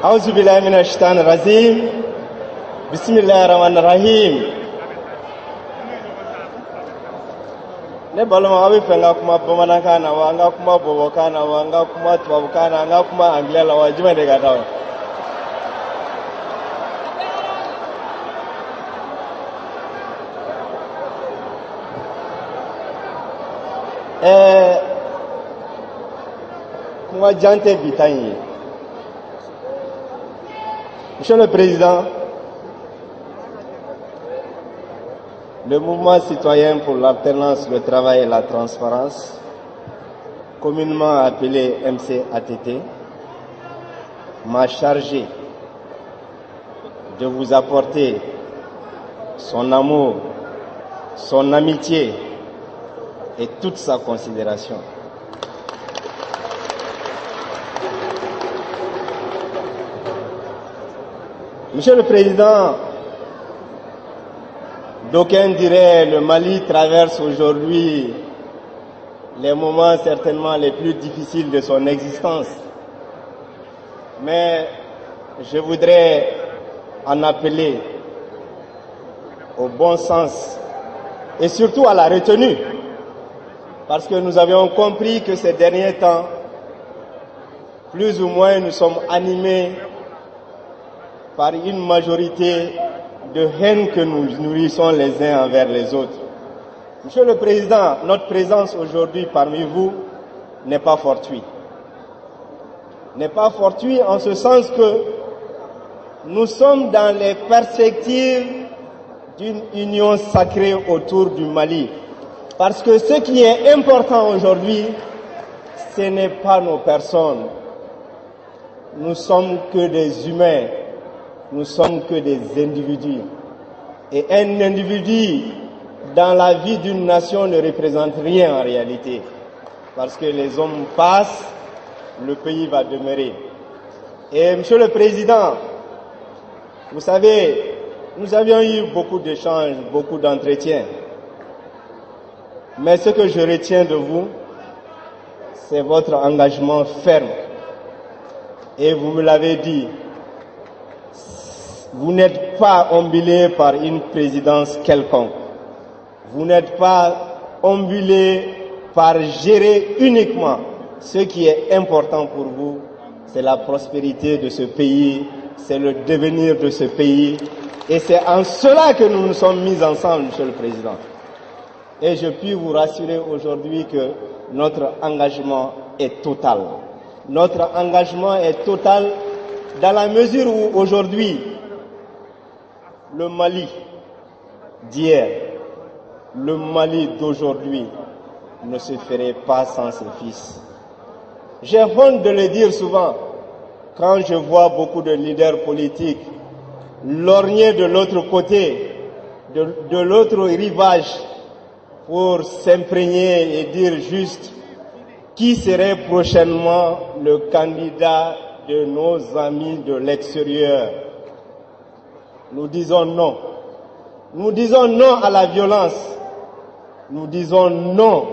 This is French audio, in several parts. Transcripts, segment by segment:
Auzu billahi minash shaitanir rajim. Bismillahirrahmanirrahim. Ne balama abi fenga kuma bamanankan na wa nga kuma bobokan na wa nga kuma tubabukan na nga kuma anglais la wa jima de gadawa. Kuma jante bitanye. Monsieur le Président, le mouvement citoyen pour l'alternance, le travail et la transparence, communément appelé MCATT, m'a chargé de vous apporter son amour, son amitié et toute sa considération. Monsieur le Président, d'aucuns diraient que le Mali traverse aujourd'hui les moments certainement les plus difficiles de son existence. Mais je voudrais en appeler au bon sens et surtout à la retenue. Parce que nous avions compris que ces derniers temps, plus ou moins, nous sommes animés par une majorité de haine que nous nourrissons les uns envers les autres. Monsieur le Président, notre présence aujourd'hui parmi vous n'est pas fortuite. N'est pas fortuite en ce sens que nous sommes dans les perspectives d'une union sacrée autour du Mali. Parce que ce qui est important aujourd'hui, ce n'est pas nos personnes. Nous sommes que des humains. Nous sommes que des individus. Et un individu, dans la vie d'une nation, ne représente rien en réalité. Parce que les hommes passent, le pays va demeurer. Et Monsieur le Président, vous savez, nous avions eu beaucoup d'échanges, beaucoup d'entretiens. Mais ce que je retiens de vous, c'est votre engagement ferme. Et vous me l'avez dit, vous n'êtes pas ombilé par une présidence quelconque. Vous n'êtes pas ombilé par gérer uniquement. Ce qui est important pour vous, c'est la prospérité de ce pays, c'est le devenir de ce pays. Et c'est en cela que nous nous sommes mis ensemble, Monsieur le Président. Et je puis vous rassurer aujourd'hui que notre engagement est total. Notre engagement est total dans la mesure où aujourd'hui, le Mali d'hier, le Mali d'aujourd'hui ne se ferait pas sans ses fils. J'ai honte de le dire souvent quand je vois beaucoup de leaders politiques lorgner de l'autre côté, de l'autre rivage, pour s'imprégner et dire juste qui serait prochainement le candidat de nos amis de l'extérieur. Nous disons non. Nous disons non à la violence. Nous disons non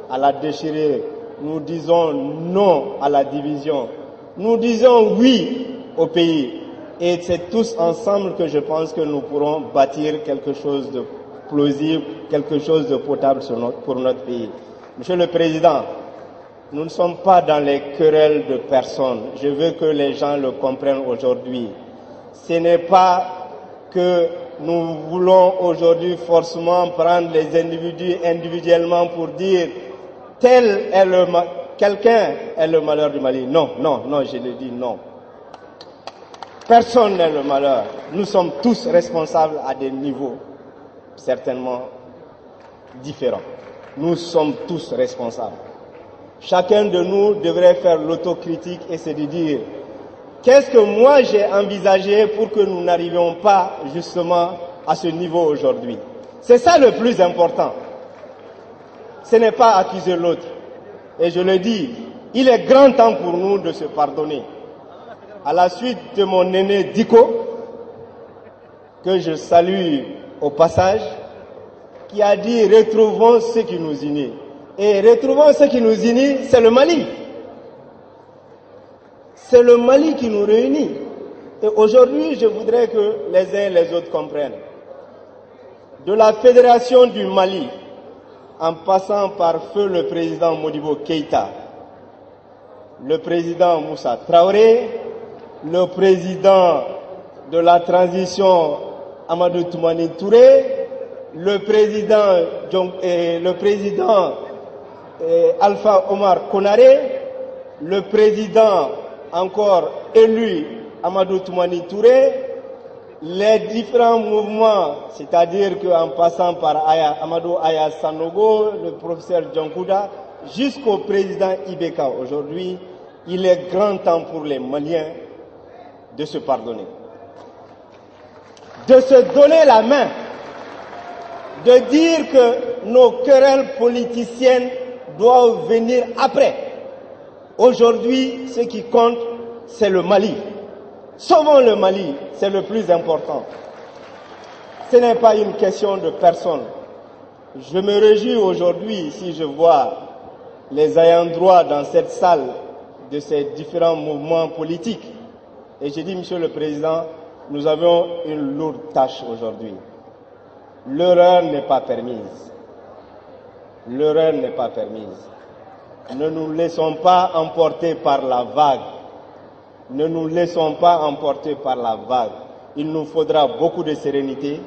à la déchirure. Nous disons non à la division. Nous disons oui au pays. Et c'est tous ensemble que je pense que nous pourrons bâtir quelque chose de plausible, quelque chose de potable pour notre pays. Monsieur le Président, nous ne sommes pas dans les querelles de personnes. Je veux que les gens le comprennent aujourd'hui. Ce n'est pas que nous voulons aujourd'hui forcément prendre les individus individuellement pour dire quelqu'un est le malheur du Mali. Non, non, non, je le dis non. Personne n'est le malheur. Nous sommes tous responsables à des niveaux certainement différents. Nous sommes tous responsables. Chacun de nous devrait faire l'autocritique et se dire qu'est-ce que moi j'ai envisagé pour que nous n'arrivions pas justement à ce niveau aujourd'hui. C'est ça le plus important. Ce n'est pas accuser l'autre. Et je le dis, il est grand temps pour nous de se pardonner. À la suite de mon aîné Diko, que je salue au passage, qui a dit retrouvons ce qui nous unit. Et retrouvons ce qui nous unit, c'est le Mali. C'est le Mali qui nous réunit. Et aujourd'hui, je voudrais que les uns et les autres comprennent. De la Fédération du Mali, en passant par feu le président Modibo Keïta, le président Moussa Traoré, le président de la transition Amadou Toumani Touré, le président Alpha Omar Konaré, le président encore élu Amadou Toumani Touré, les différents mouvements, c'est-à-dire qu'en passant par Amadou Aya Sanogo, le professeur Djonkouda, jusqu'au président Ibeka aujourd'hui, il est grand temps pour les Maliens de se pardonner, de se donner la main, de dire que nos querelles politiciennes doivent venir après. Aujourd'hui, ce qui compte, c'est le Mali. Sauvons le Mali, c'est le plus important. Ce n'est pas une question de personne. Je me réjouis aujourd'hui si je vois les ayants droit dans cette salle de ces différents mouvements politiques. Et j'ai dit, Monsieur le Président, nous avons une lourde tâche aujourd'hui. L'erreur n'est pas permise. L'erreur n'est pas permise. Ne nous laissons pas emporter par la vague. Ne nous laissons pas emporter par la vague. Il nous faudra beaucoup de sérénité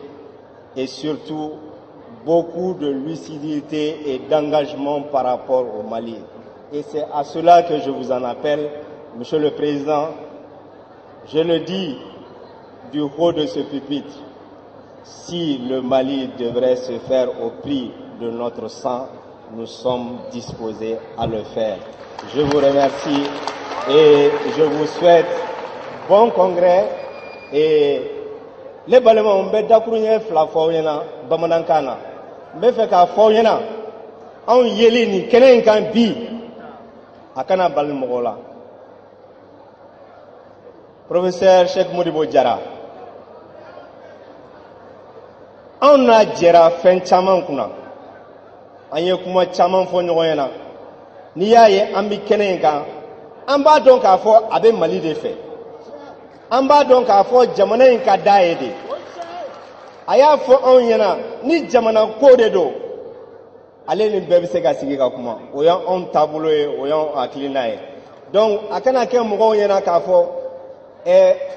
et surtout beaucoup de lucidité et d'engagement par rapport au Mali. Et c'est à cela que je vous en appelle, Monsieur le Président. Je le dis du haut de ce pupitre, si le Mali devrait se faire au prix de notre sang, nous sommes disposés à le faire. Je vous remercie et je vous souhaite bon congrès. Et les balements ont fait d'accouragner la foyena, Bamanankana. Mais fait qu'à foyena, on yélini, kenen kan bi, akana balmola. Professeur Cheikh Modibo Diarra, on a jɛra fɛn caman kunna, an ye kuma caman fɔ ɲɔgɔn ɲɛna. N'i y'a ye an bɛ kɛnɛ in kan, an b'a dɔn k'a fɔ a bɛ Mali de fɛ. An b'a dɔn k'a fɔ jamana in ka d'a ye de. A y'a fɔ anw ɲɛna ni jamana ko de don, ale ni bɛɛ bɛ se ka sigi ka kuma. O y'anw taabolo ye, o y'anw hakilina ye. Donc a kana kɛ mɔgɔw ɲɛna k'a fɔ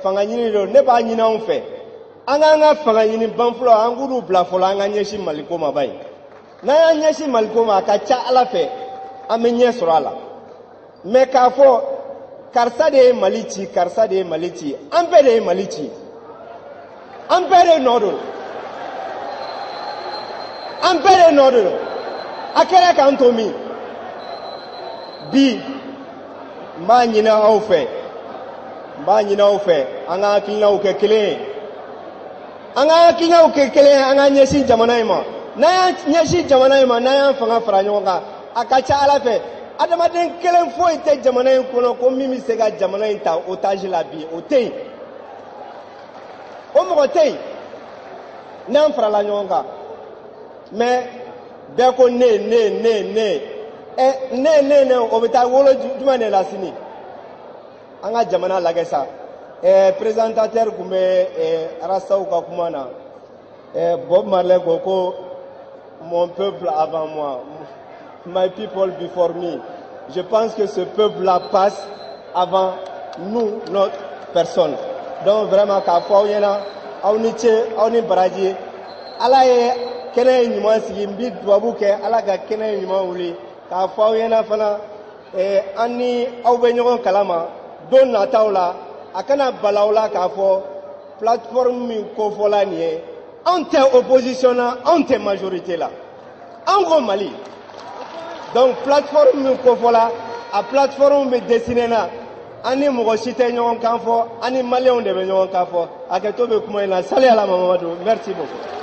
fanga ɲini don, ne b'a ɲini anw fɛ. An k'an ka fanga ɲini banfula an k'olu bila fɔlɔ an ka ɲɛsin Maliko ma ba ye. N'an y'an ɲɛsin Maliko ma a ka ca Ala fɛ an bɛ ɲɛ sɔrɔ a la. Mais k'a fɔ karisa de ye Mali ci, karisa de ye Mali ci, an bɛɛ de ye Mali ci. An bɛɛ de nɔ don. An bɛɛ de nɔ don. A kɛra k'an to min? Bi n b'a ɲini aw fɛ. N b'a ɲini aw fɛ an ka hakilinaw kɛ kelen ye. An ka hakilinaw kɛ kelen ye, an ka ɲɛsin jamana in ma. N'an y'an ɲɛsin jamana in ma, n'an y'an fanga fara ɲɔgɔn kan, a ka ca Ala fɛ adamaden kelen foyi tɛ jamana in kɔnɔ ko min bɛ se ka jamana in ta otage la bi, o tɛ yen. O mɔgɔ tɛ yen n'an farala ɲɔgɔn kan. Mais bɛɛ ko ne o bɛ taa wolo jumɛn de la sini? An ka jamana lajɛ sa. Présentateur tun bɛ Arasaw ka kuma na. Bob Marley ko mon peuple avant moi, my people before me. Je pense que ce peuple-là passe avant nous, notre personne. Donc vraiment k'a fɔ aw ɲɛna, aw ni ce, aw ni baraji. Ala ye kɛnɛ ɲuman sigi, n bɛ dubabu kɛ Ala ka kɛnɛ ɲuman wuli. K'a fɔ aw ɲɛna fana, an ni aw bɛ ɲɔgɔn kalama don nataw la. A kana bala aw la k'a fɔ plateforme min kofɔla nin ye, anw tɛ opposition na, anw tɛ majorité la. Anw ko Mali. Donc plateforme min kofɔla, a plateforme bɛ dessiné na. An ni mɔgɔ si tɛ ɲɔgɔn kan fɔ, an ni maliyɛnw de bɛ ɲɔgɔn kan fɔ. Hakɛto bɛ kuma in na. Sali ala Mamadu. Merci beaucoup.